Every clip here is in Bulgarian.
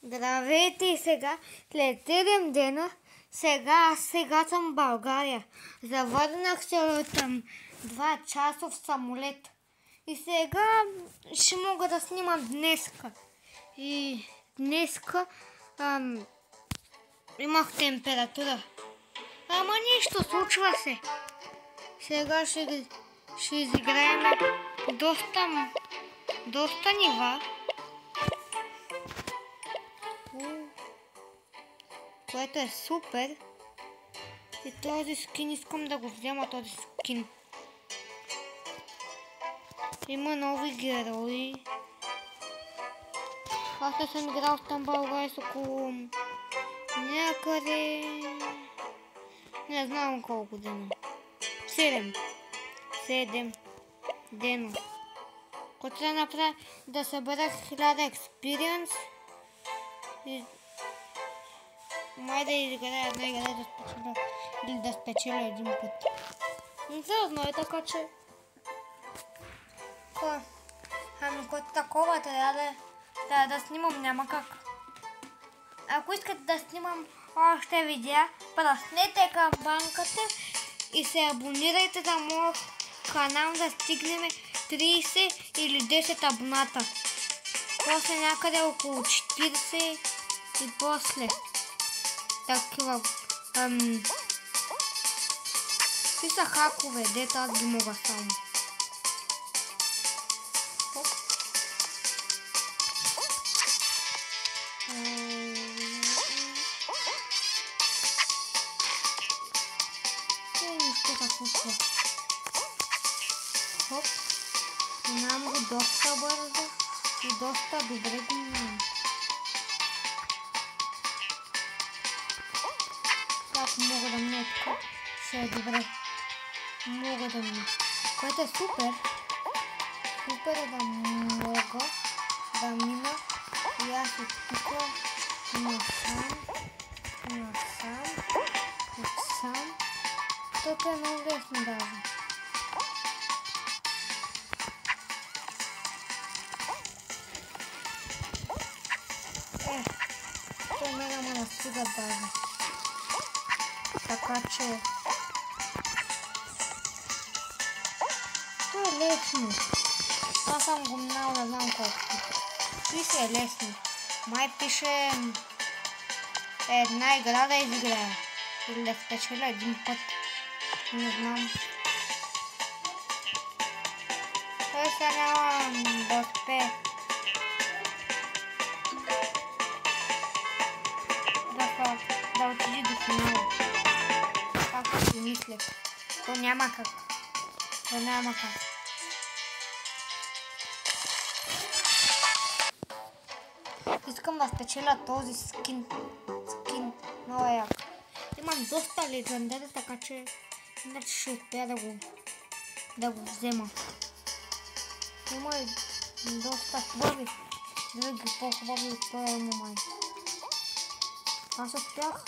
Здравейте и сега, след 7 дена, сега съм в България. Завърнах се от 2-часов самолет. И сега ще мога да снимам днеска. И днеска имах температура. Ама нищо, случва се. Сега ще изиграем доста нива. Което е супер. И този скин искам да го взема, този скин. Има нови герои. Аз не съм играл с България с около някъде... не знам колко дена. 7 дена. Който да направя да събера 1000 експириенс. И май да изиграя една игра да спечеля или да спечеля един път. Не се знае, така че... Който такова трябва да снимам, няма как. Ако искате да снимам още видеа, пръснете камбанката и се абонирайте за моят канал да стигнем 30 или 10 абоната. После някъде около 40 и после такива какви са хакове, дето аз ги мога само. Нищо се случва. Хоп. Минавам го доста бързо и доста добре го минавам. Ако мога да мина така, ще е добре. Мога да мина. Което е супер. Супер е да мога да мина и аз от тук насам. Тук е много лесно даже. Той ме настига даже. Така че... това е лесно. Аз съм го минал, не знам колко. И се е лесно. Май пише една игра да изиграя. Или да спечеля един път. Не знам. Той се нямам да успее. Да отиде до финала. Както си мислех. То няма как. Искам да спечеля този скин. Много е як. Имам доста легендари, така че иначе ще успея да го взема. Има и доста хубави. Други по-хубави от този момент. Аз успях.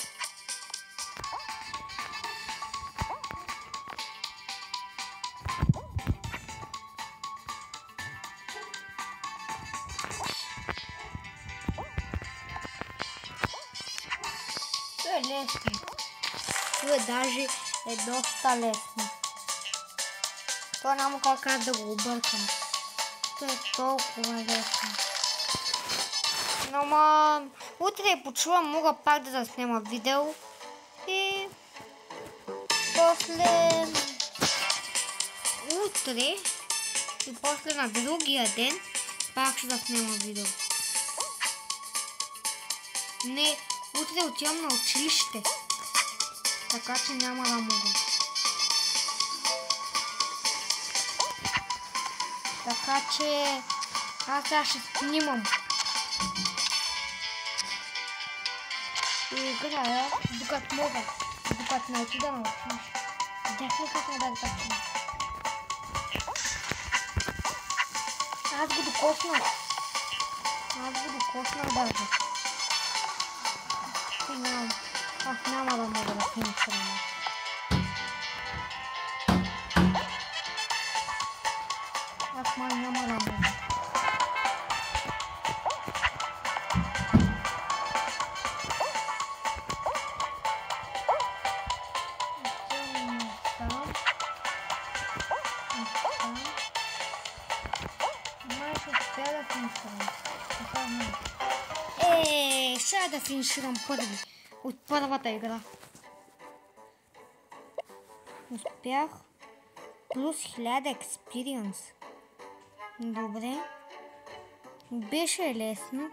Това е лесно. Това даже е доста лесно. Това няма как да го объркам. Това е толкова лесно. Но утре почувам, мога пак да заснема видео. И после утре и после на другия ден пак ще заснема видео. Не, утре отивам на училище. Така че няма да мога. Така че аз сега ще снимам. И играя докато мога. Докато не отида на училище. Видях ли как не даде така? Аз го докоснах даже. Аз няма да мога да финиширам. Аз май няма да мога. Ща да финиширам първи от първата игра. Успях плюс 1000 експириенс. Добре. Беше лесно.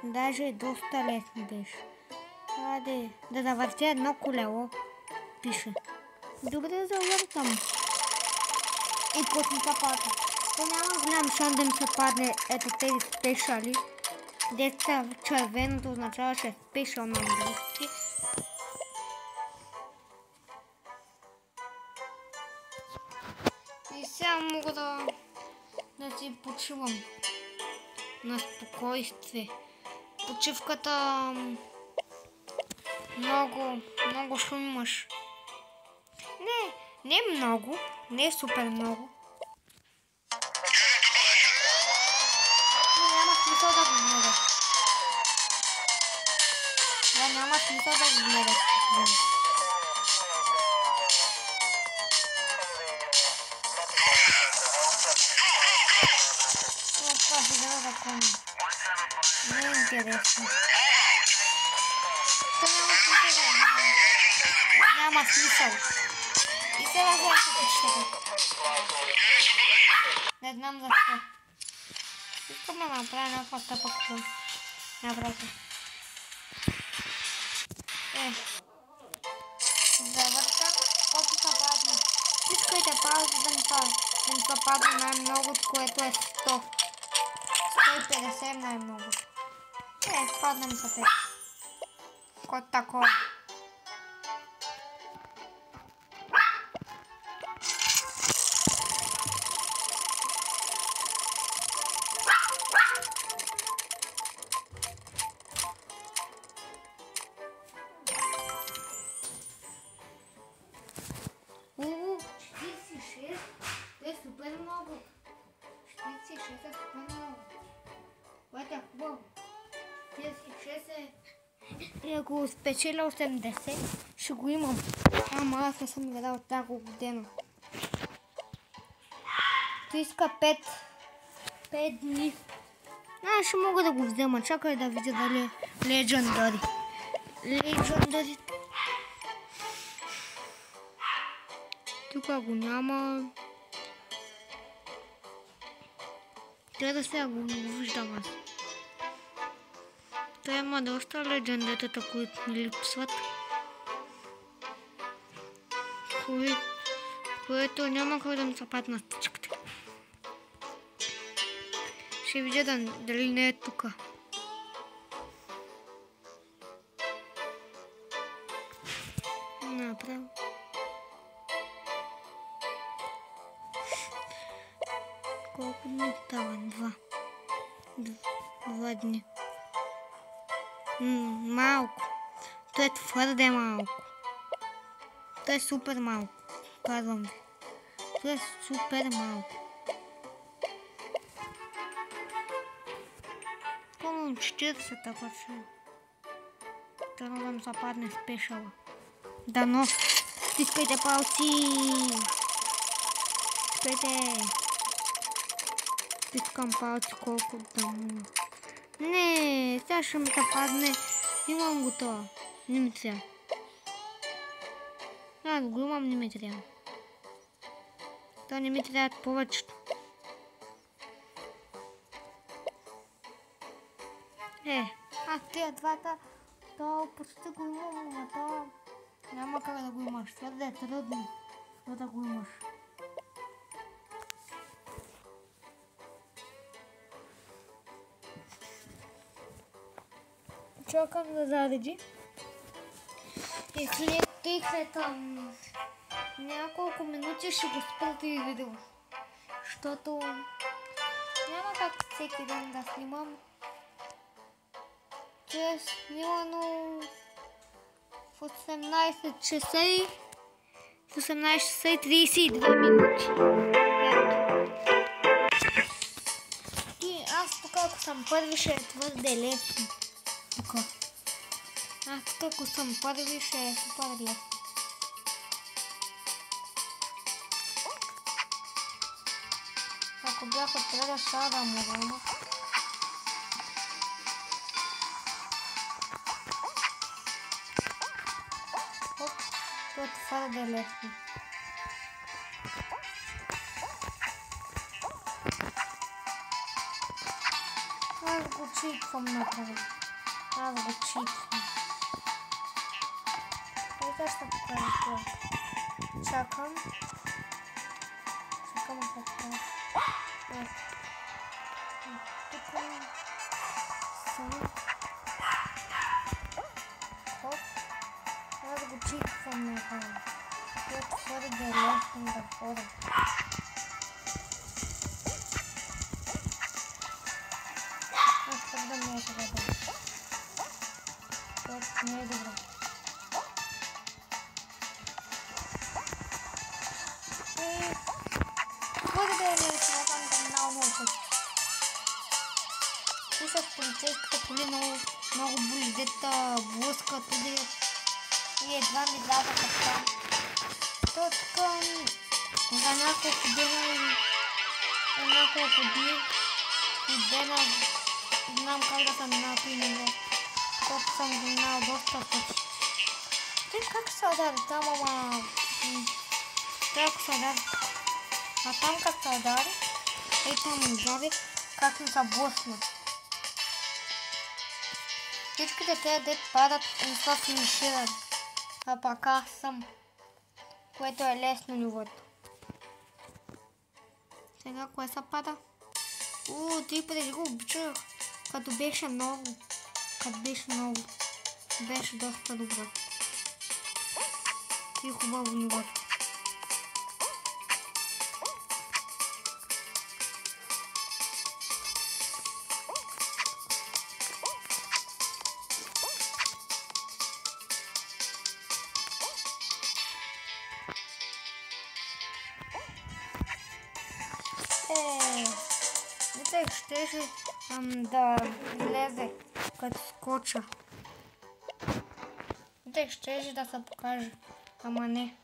Даже доста лесно беше. Да завъртя едно колело. Пише. Добре, завъртам. И почна се падне. То няма голям шанс да ми се падне ето тези спешали. Деца червеното означаваше спешъл на английски. И сега мога да си почивам на спокойствие. Почивката много шум имаш. Не много, не супер много. Няма смисъл да го гледаш. Няма смисъл да го гледаш. Това си дава закон. Не е интересно. Няма смисъл. И сега се почтата. Не знам защо. Искам да направя някаква тъпа кул. Направо. Завъртам, колко са падне. Искайте пауза да ми са падне най-многото, което е 100. 150 най-много. Падна ми са те. Кой такова. И ако спечеля 80, ще го имам. Ама аз не съм гледал тази година. Той иска 5 дни. Ще мога да го взема. Чакай да видя дали е Legendary. Legendary. Тук го няма. Трябва да сега го виждам аз. Той има доста легендетата, които ми липсват. Което няма как да ми се падна стичката. Ще видя дали не е тука. Направо. Колко дни става? 2 дни. Малко. То е твърде малко. То е супер малко. Казвам ви. То е супер малко. Помням 40, така че трябва да ми се падне спешъла. Дано. Стискайте палци. Стискам палци колко да мога. Не, сега ще ми се падне. Имам го това. Не ми трябва. Аз го имам, не ми трябва. Това не ми трябва повечето. Аз тия двата, то почти го имам, но то няма как да го имаш. Твърде е трудно да го имаш. Чакам да зареди. И след няколко минути ще го спра и видео. Защото няма как всеки ден да снимам. Че е снимано в 18 часа и 32 минути. И аз тук, ако съм първи, ще е твърде лесно. Аз тук, ако съм първи, ще е супер лесно. Ако бях отпреда, ще да му взема. твърде лесно. Аз го читвам направо. Аз го читвам. Сега ще покажа това. Чакам. Чакам какво. Тук съм. Хоп. Аз го читвам направо. Това е твърде лесно да ходя. Аз твърде много да бъда. Това не е добро. Твърде е лесно, там много пъти. И с полицейската коли много боли, дета блъскат и едва ми влязаха там. То тук за няколко дена и знам как да съм на това ниво. Защото съм го минал доста пъти. Те как се удари там, ама... Трябва се удари. А там как се удари, ето ми удари, как ми се блъсна. Всичките тези дет падат не са финиширани. А пак аз съм, което е лесно нивото. Сега кое се пада? Ти преди го обичах, като беше много. Беше доста добро. И хубаво нивото. Мислех, щеше да влезе като скоча. Мислех, щеше да се покаже, ама не.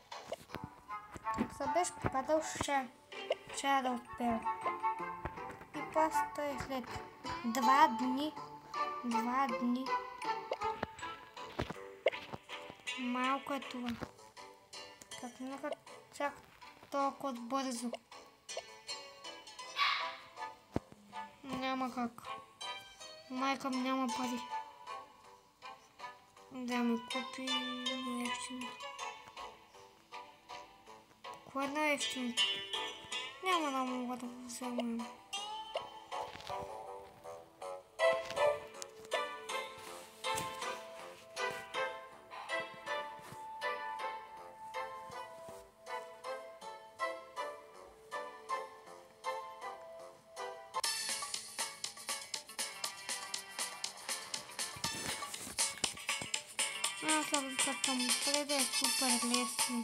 Ако се беше попадал, ще да успея. И просто е след 2 дни. Малко е това. Как нека чак толкова бързо. Няма как. Майка ми няма пари да ми купи ефтино. Кое е ефтиното? Няма да мога да го взема. Аз съм като му преде супер лесно.